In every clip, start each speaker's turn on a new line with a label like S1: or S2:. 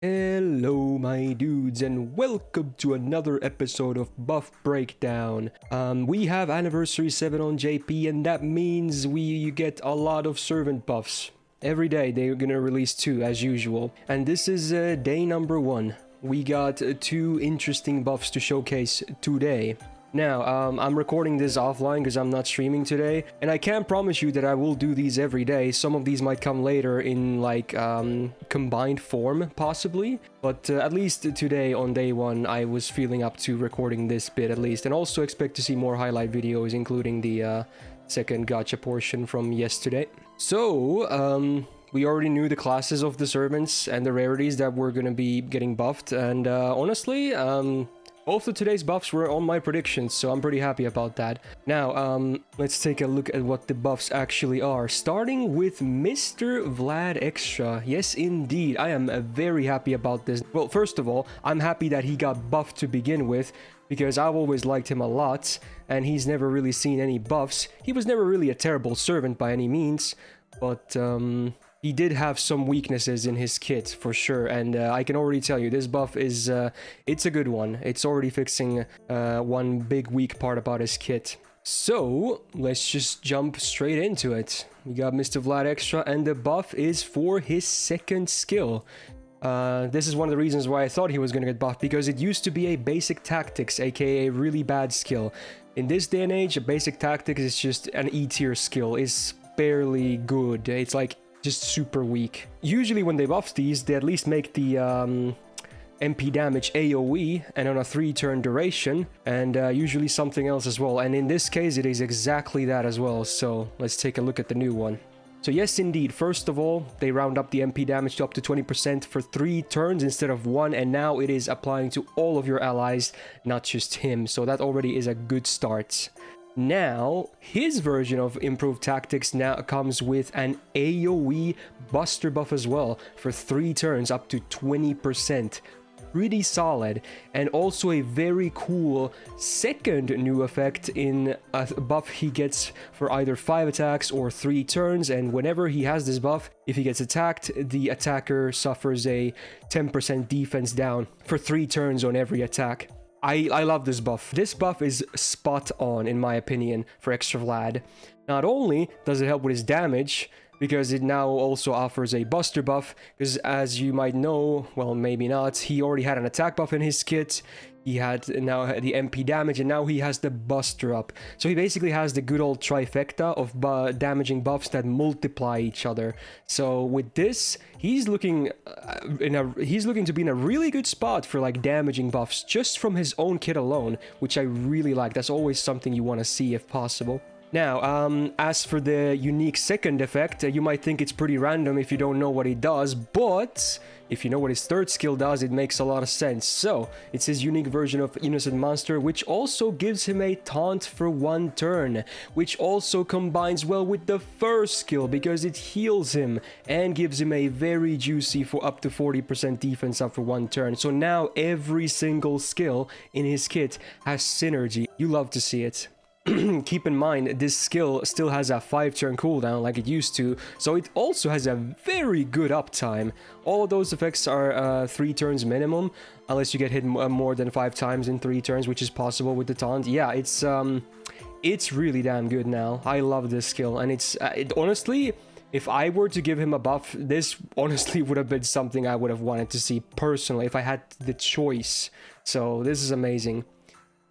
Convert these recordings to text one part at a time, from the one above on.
S1: Hello my dudes and welcome to another episode of Buff Breakdown. We have Anniversary 7 on JP and that means you get a lot of servant buffs. Every day they're gonna release 2 as usual. And this is day number 1. We got 2 interesting buffs to showcase today. Now, I'm recording this offline because I'm not streaming today, and I can't promise you that I will do these every day. Some of these might come later in, like, combined form, possibly. But at least today, on day 1, I was feeling up to recording this bit at least, and also expect to see more highlight videos, including the second gacha portion from yesterday. So, we already knew the classes of the servants and the rarities that were going to be getting buffed, and honestly, both of today's buffs were on my predictions, so I'm pretty happy about that. Now, let's take a look at what the buffs actually are. Starting with Mr. Vlad Extra. Yes, indeed. I am very happy about this. Well, first of all, I'm happy that he got buffed to begin with, because I've always liked him a lot, and he's never really seen any buffs. He was never really a terrible servant by any means, but, he did have some weaknesses in his kit, for sure, and I can already tell you, this buff is, it's a good one. It's already fixing one big weak part about his kit. So, let's just jump straight into it. We got Mr. Vlad Extra, and the buff is for his second skill. This is one of the reasons why I thought he was going to get buffed, because it used to be a basic tactics, aka a really bad skill. In this day and age, a basic tactics is just an E tier skill. It's barely good. It's like just super weak. Usually when they buff these, they at least make the MP damage AoE and on a 3-turn duration, and usually something else as well. And in this case, it is exactly that as well. So let's take a look at the new one. So yes, indeed, first of all, they round up the MP damage to up to 20% for 3 turns instead of 1, and now it is applying to all of your allies, not just him. So that already is a good start. Now, his version of improved tactics now comes with an AoE buster buff as well for 3 turns up to 20%. Pretty solid, and also a very cool second new effect in a buff he gets for either 5 attacks or 3 turns, and whenever he has this buff, if he gets attacked, the attacker suffers a 10% defense down for 3 turns on every attack. I love this buff. This buff is spot on, in my opinion, for Extra Vlad. Not only does it help with his damage, because it now also offers a buster buff, because as you might know, well, maybe not, he already had an attack buff in his kit, he had now the MP damage, and now he has the buster up. So he basically has the good old trifecta of damaging buffs that multiply each other. So with this, he's looking to be in a really good spot for like damaging buffs just from his own kit alone, which I really like. That's always something you want to see if possible. Now, as for the unique second effect, you might think it's pretty random if you don't know what he does, but if you know what his third skill does, it makes a lot of sense. So, it's his unique version of Innocent Monster, which also gives him a taunt for 1 turn, which also combines well with the first skill because it heals him and gives him a very juicy for up to 40% defense up for 1 turn. So now every single skill in his kit has synergy. You love to see it. Keep in mind, this skill still has a 5-turn cooldown like it used to, so it also has a very good uptime. All of those effects are 3 turns minimum, unless you get hit more than 5 times in 3 turns, which is possible with the taunt. Yeah, it's really damn good now. I love this skill, and honestly, if I were to give him a buff, this honestly would have been something I would have wanted to see personally if I had the choice. So this is amazing.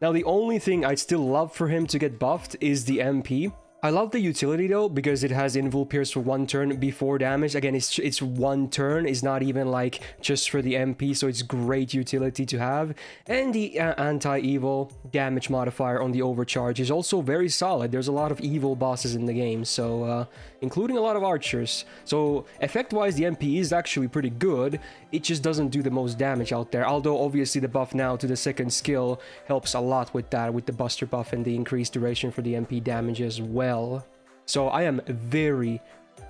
S1: Now, the only thing I'd still love for him to get buffed is the MP. I love the utility though, because it has Invul Pierce for 1 turn before damage. Again, it's 1 turn, it's not even like just for the MP, so it's great utility to have. And the anti-evil damage modifier on the overcharge is also very solid. There's a lot of evil bosses in the game, so including a lot of archers. So effect-wise, the MP is actually pretty good. It just doesn't do the most damage out there, although obviously the buff now to the second skill helps a lot with that, with the buster buff and the increased duration for the MP damage as well. So I am very,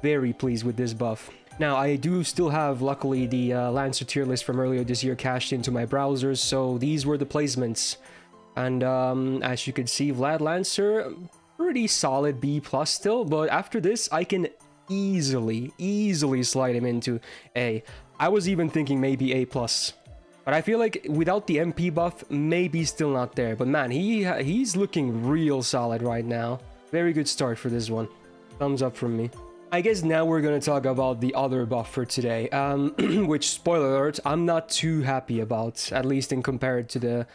S1: very pleased with this buff. Now, I do still have, luckily, the Lancer tier list from earlier this year cached into my browsers, so these were the placements. And as you can see, Vlad Lancer, pretty solid B+ still, but after this, I can easily slide him into A. I was even thinking maybe A+. But I feel like without the MP buff, maybe still not there. But man, he's looking real solid right now. Very good start for this one. Thumbs up from me. I guess now we're gonna talk about the other buff for today, which, spoiler alert, I'm not too happy about, at least in comparison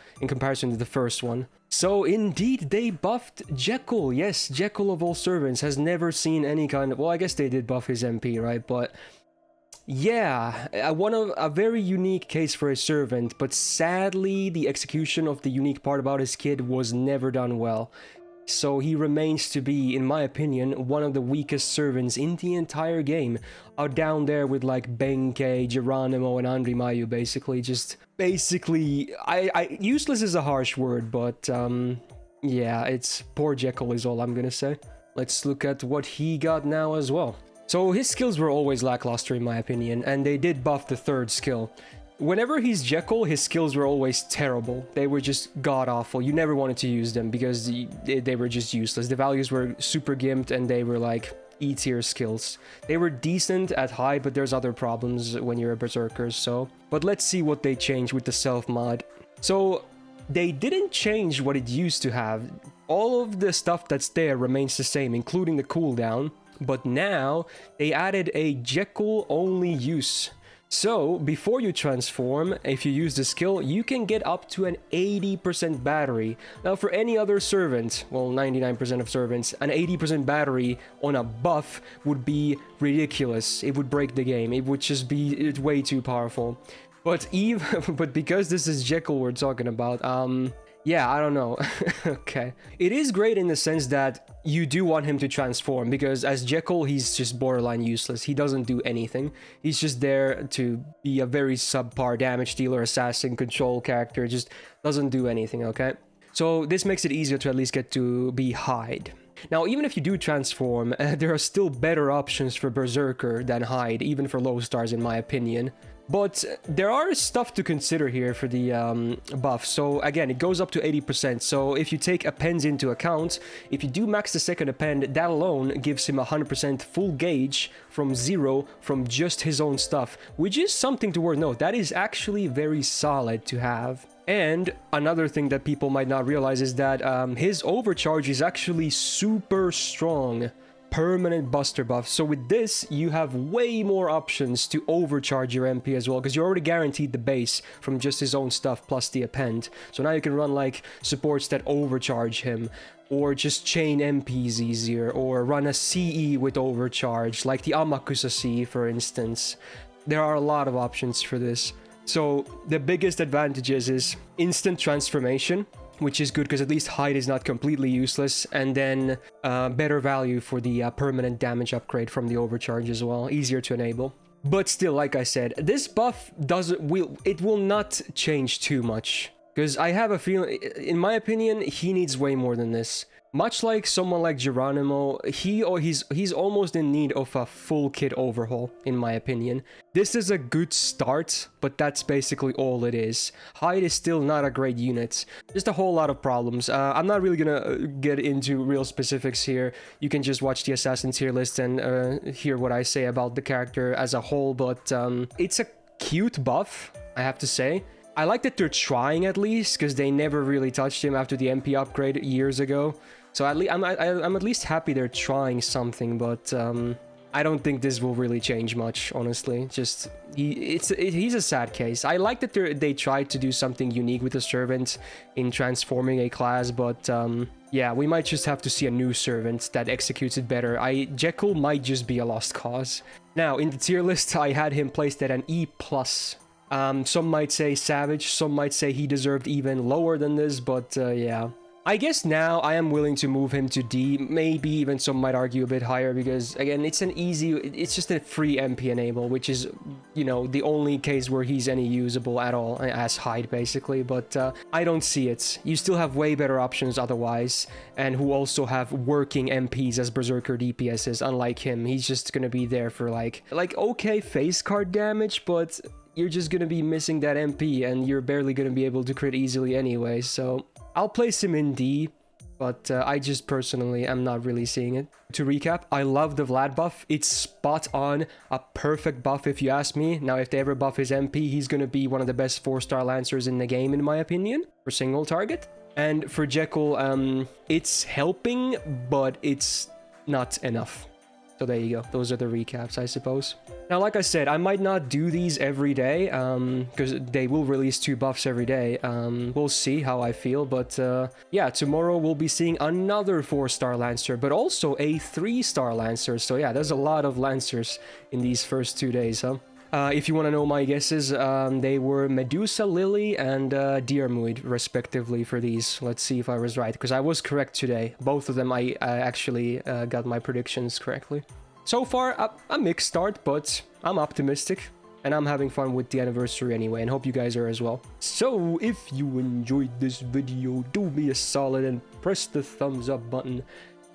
S1: to the first one. So indeed, they buffed Jekyll. Yes, Jekyll of all servants has never seen any kind of... Well, I guess they did buff his MP, right? But yeah, a very unique case for a servant, but sadly, the execution of the unique part about his kid was never done well. So he remains to be, in my opinion, one of the weakest servants in the entire game. Out down there with like Benkei, Geronimo, and Andri Mayu, basically. Useless is a harsh word, but yeah, it's poor Jekyll is all I'm gonna say. Let's look at what he got now as well. So his skills were always lackluster in my opinion, and they did buff the third skill. Whenever he's Jekyll, his skills were always terrible. They were just god-awful. You never wanted to use them because they were just useless. The values were super gimped and they were like E-tier skills. They were decent at high, but there's other problems when you're a berserker, so... But let's see what they changed with the self-mod. So, they didn't change what it used to have. All of the stuff that's there remains the same, including the cooldown. But now, they added a Jekyll-only use. So, before you transform, if you use the skill, you can get up to an 80% battery. Now, for any other servant, well, 99% of servants, an 80% battery on a buff would be ridiculous. It would break the game. It would just be way too powerful. But but because this is Jekyll we're talking about, yeah, I don't know. Okay. It is great in the sense that you do want him to transform, because as Jekyll, he's just borderline useless. He doesn't do anything. He's just there to be a very subpar damage dealer, assassin, control character. Just doesn't do anything, okay? So this makes it easier to at least get to be Hyde. Now, even if you do transform, there are still better options for Berserker than Hyde, even for low stars in my opinion. But there are stuff to consider here for the buff. So again, it goes up to 80%. So if you take appends into account, if you do max the second append, that alone gives him 100% full gauge from 0 from just his own stuff, which is something to worth note. That is actually very solid to have. And another thing that people might not realize is that his overcharge is actually super strong. Permanent buster buff. So with this, you have way more options to overcharge your MP as well, because you're already guaranteed the base from just his own stuff plus the append. So now you can run like supports that overcharge him, or just chain MPs easier, or run a CE with overcharge, like the Amakusa CE for instance. There are a lot of options for this. So the biggest advantages is instant transformation, which is good because at least Hyde is not completely useless, and then better value for the permanent damage upgrade from the overcharge as well, easier to enable. But still, like I said, this buff will not change too much, because I have a feeling, in my opinion, he needs way more than this. Much like someone like Geronimo, he's almost in need of a full kit overhaul, in my opinion. This is a good start, but that's basically all it is. Hyde is still not a great unit. Just a whole lot of problems. I'm not really gonna get into real specifics here. You can just watch the Assassin tier list and hear what I say about the character as a whole, but it's a cute buff, I have to say. I like that they're trying at least, because they never really touched him after the MP upgrade years ago. So at least I'm at least happy they're trying something, but I don't think this will really change much, honestly. Just he's a sad case. I like that they tried to do something unique with the servant in transforming a class, but yeah, we might just have to see a new servant that executes it better. Jekyll might just be a lost cause. Now, in the tier list, I had him placed at an E+. Some might say savage, some might say he deserved even lower than this, but yeah. I guess now I am willing to move him to D, maybe even some might argue a bit higher, because again, it's just a free MP enable, which is, you know, the only case where he's any usable at all, as Hyde basically, but I don't see it. You still have way better options otherwise, and who also have working MPs as Berserker DPSs, unlike him. He's just gonna be there for like okay face card damage, but you're just gonna be missing that MP, and you're barely gonna be able to crit easily anyway, so... I'll place him in D, but I just personally am not really seeing it. To recap, I love the Vlad buff. It's spot on, a perfect buff if you ask me. Now, if they ever buff his MP, he's gonna be one of the best 4-star Lancers in the game, in my opinion, for single target. And for Jekyll, it's helping, but it's not enough. So there you go. Those are the recaps, I suppose. Now, like I said, I might not do these every day, because they will release 2 buffs every day. We'll see how I feel, but yeah, tomorrow we'll be seeing another 4-star Lancer, but also a 3-star Lancer. So yeah, there's a lot of Lancers in these first 2 days, huh? If you want to know my guesses, they were Medusa, Lily, and Diarmuid, respectively, for these. Let's see if I was right, because I was correct today. Both of them, I actually got my predictions correctly. So far, a mixed start, but I'm optimistic, and I'm having fun with the anniversary anyway, and hope you guys are as well. So, if you enjoyed this video, do me a solid and press the thumbs up button.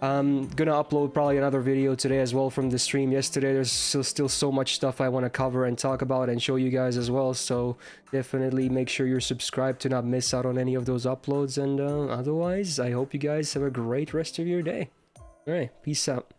S1: I'm gonna upload probably another video today as well from the stream yesterday. There's still so much stuff I want to cover and talk about and show you guys as well, so definitely make sure you're subscribed to not miss out on any of those uploads, and otherwise I hope you guys have a great rest of your day. Alright, peace out.